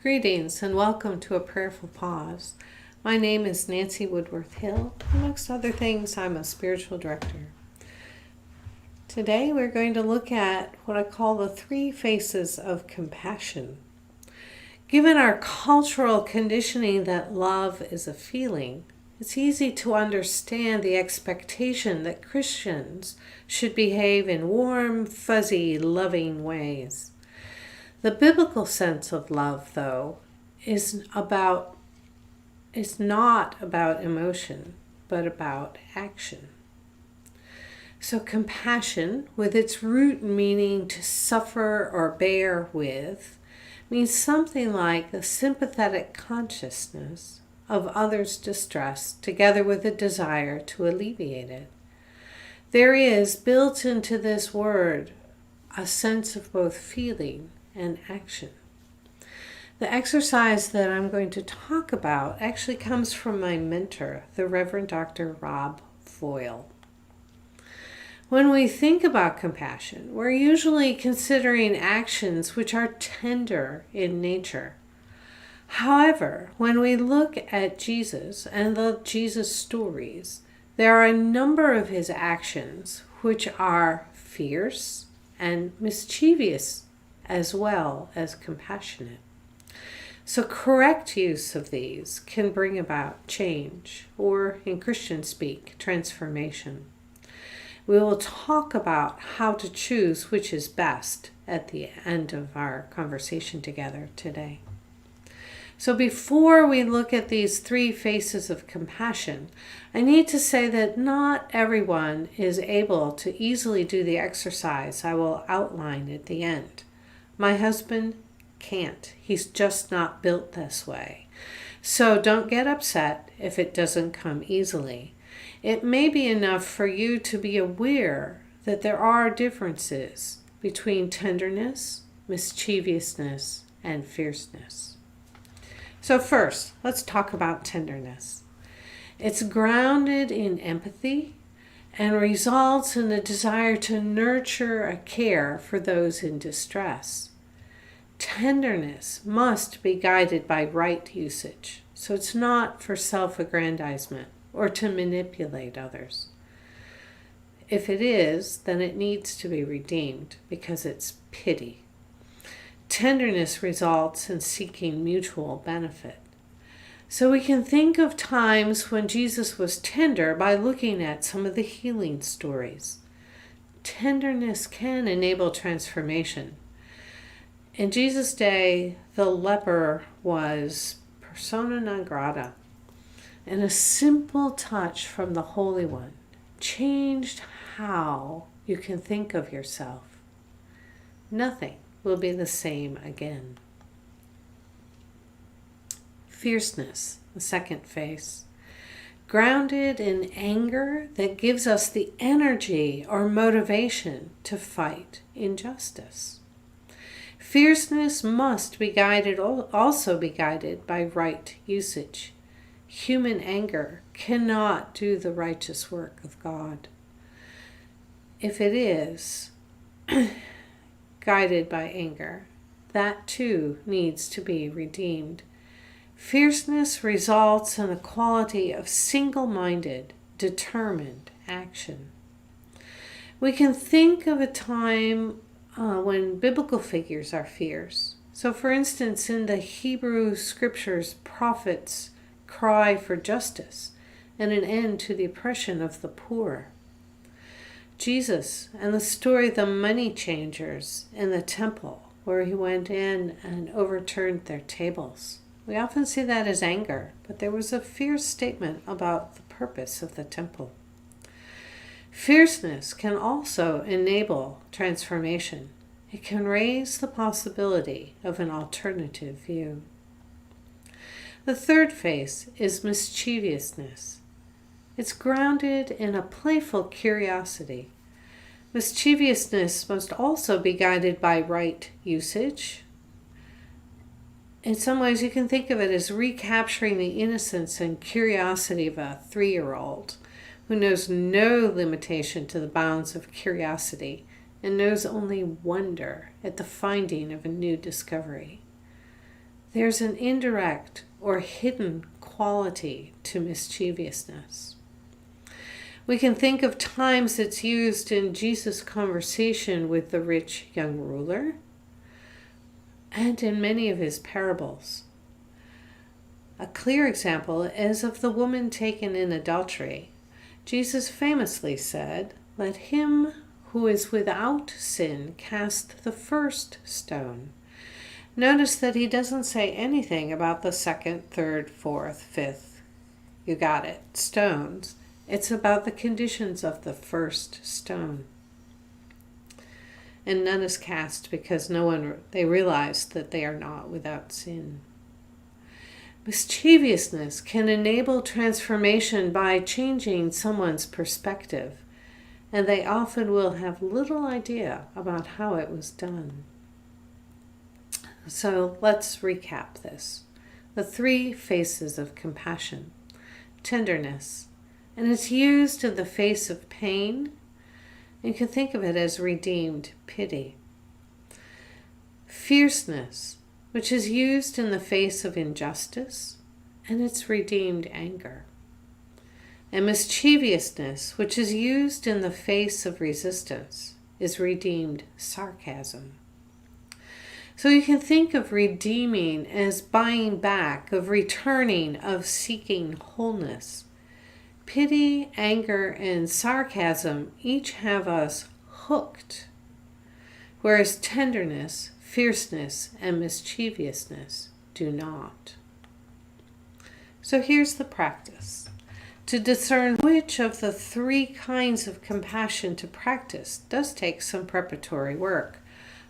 Greetings and welcome to a Prayerful Pause. My name is Nancy Woodworth Hill. Amongst other things, I'm a spiritual director. Today we're going to look at what I call the three faces of compassion. Given our cultural conditioning that love is a feeling, it's easy to understand the expectation that Christians should behave in warm, fuzzy, loving ways. The biblical sense of love, though, is not about emotion, but about action. So compassion, with its root meaning to suffer or bear with, means something like a sympathetic consciousness of others' distress together with a desire to alleviate it. There is built into this word a sense of both feeling and action. The exercise that I'm going to talk about actually comes from my mentor, the Reverend Dr. Rob Foyle. When we think about compassion, we're usually considering actions which are tender in nature. However, when we look at Jesus and the Jesus stories, there are a number of his actions which are fierce and mischievous as well as compassionate. So correct use of these can bring about change, or in Christian speak, transformation. We will talk about how to choose which is best at the end of our conversation together today. So before we look at these three faces of compassion, I need to say that not everyone is able to easily do the exercise I will outline at the end. My husband can't. He's just not built this way. So don't get upset if it doesn't come easily. It may be enough for you to be aware that there are differences between tenderness, mischievousness, and fierceness. So first, let's talk about tenderness. It's grounded in empathy and results in the desire to nurture a care for those in distress. Tenderness must be guided by right usage, so it's not for self-aggrandizement or to manipulate others. If it is, then it needs to be redeemed because it's pity. Tenderness results in seeking mutual benefit. So we can think of times when Jesus was tender by looking at some of the healing stories. Tenderness can enable transformation. In Jesus' day, the leper was persona non grata, and a simple touch from the Holy One changed how you can think of yourself. Nothing will be the same again. Fierceness, the second face, grounded in anger that gives us the energy or motivation to fight injustice. Fierceness must be guided, also be guided by right usage. Human anger cannot do the righteous work of God. If it is guided by anger, that too needs to be redeemed. Fierceness results in a quality of single-minded, determined action. We can think of a time when biblical figures are fierce. So for instance, in the Hebrew scriptures, prophets cry for justice and an end to the oppression of the poor. Jesus and the story of the money changers in the temple, where he went in and overturned their tables. We often see that as anger, but there was a fierce statement about the purpose of the temple. Fierceness can also enable transformation. It can raise the possibility of an alternative view. The third face is mischievousness. It's grounded in a playful curiosity. Mischievousness must also be guided by right usage. In some ways, you can think of it as recapturing the innocence and curiosity of a 3-year-old who knows no limitation to the bounds of curiosity and knows only wonder at the finding of a new discovery. there's an indirect or hidden quality to mischievousness. We can think of times it's used in Jesus' conversation with the rich young ruler and in many of his parables. A clear example is of the woman taken in adultery. Jesus famously said, "Let him who is without sin cast the first stone." Notice that he doesn't say anything about the second, third, fourth, fifth, you got it, stones. It's about the conditions of the first stone. And none is cast because they realize that they are not without sin. Mischievousness can enable transformation by changing someone's perspective, and they often will have little idea about how it was done. So let's recap this. The 3 faces of compassion. Tenderness, and it's used in the face of pain. You can think of it as redeemed pity. Fierceness, which is used in the face of injustice, and it's redeemed anger. And mischievousness, which is used in the face of resistance, is redeemed sarcasm. So you can think of redeeming as buying back, of returning, of seeking wholeness. Pity, anger, and sarcasm each have us hooked, whereas tenderness, fierceness, and mischievousness do not. So here's the practice. To discern which of the 3 kinds of compassion to practice does take some preparatory work.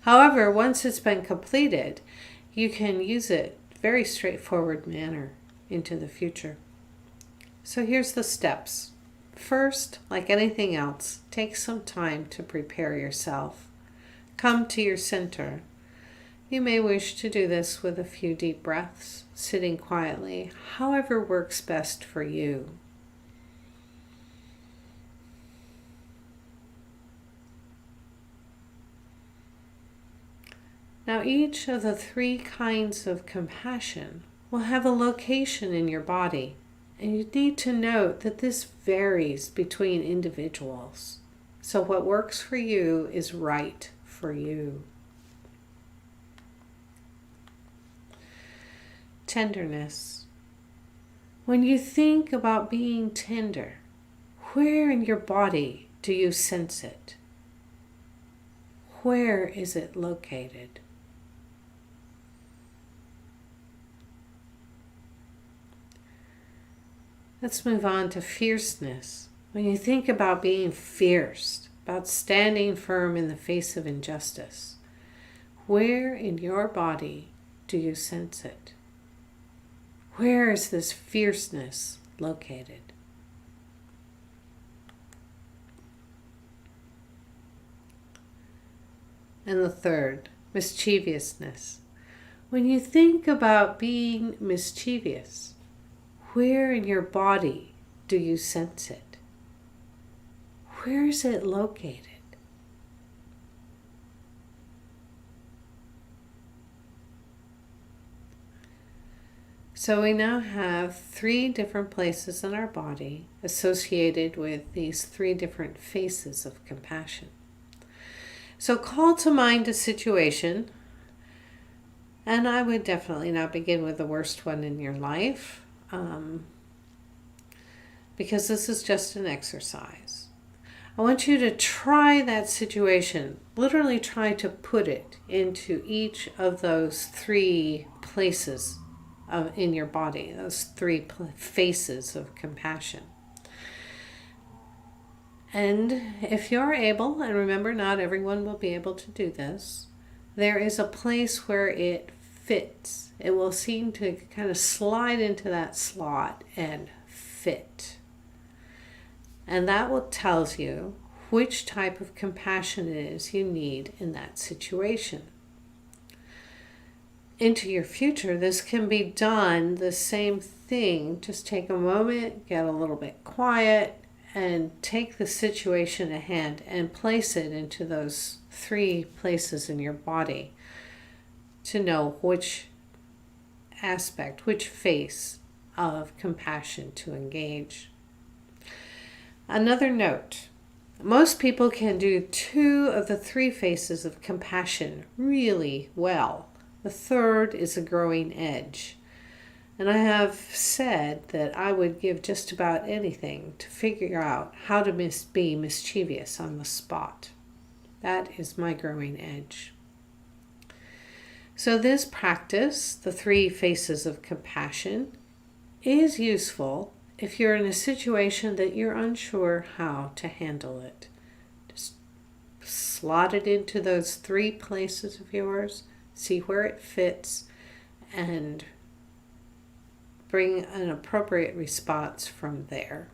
However, once it's been completed, you can use it very straightforward manner into the future. So here's the steps. First, like anything else, take some time to prepare yourself. Come to your center. You may wish to do this with a few deep breaths, sitting quietly, however works best for you. Now, each of the 3 kinds of compassion will have a location in your body, and you need to note that this varies between individuals. So what works for you is right for you. Tenderness. When you think about being tender, where in your body do you sense it? Where is it located? Let's move on to fierceness. When you think about being fierce, about standing firm in the face of injustice, where in your body do you sense it? Where is this fierceness located? And the third, mischievousness. When you think about being mischievous, where in your body do you sense it? Where is it located? So we now have 3 different places in our body associated with these 3 different faces of compassion. So call to mind a situation, and I would definitely not begin with the worst one in your life, because this is just an exercise. I want you to try that situation, literally try to put it into each of those 3 places in your body, those 3 faces of compassion. And if you're able, and remember not everyone will be able to do this, there is a place where it fits. It will seem to kind of slide into that slot and fit. And that will tells you which type of compassion it is you need in that situation. Into your future, this can be done the same thing. Just take a moment, get a little bit quiet, and take the situation at hand and place it into those 3 places in your body to know which aspect, which face of compassion to engage. Another note. Most people can do 2 of the 3 faces of compassion really well. The third is a growing edge. And I have said that I would give just about anything to figure out how to be mischievous on the spot. That is my growing edge. So this practice, the 3 faces of compassion, is useful if you're in a situation that you're unsure how to handle it. Just slot it into those 3 places of yours, see where it fits, and bring an appropriate response from there.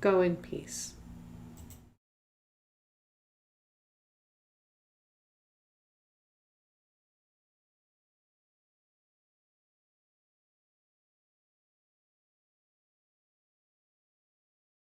Go in peace.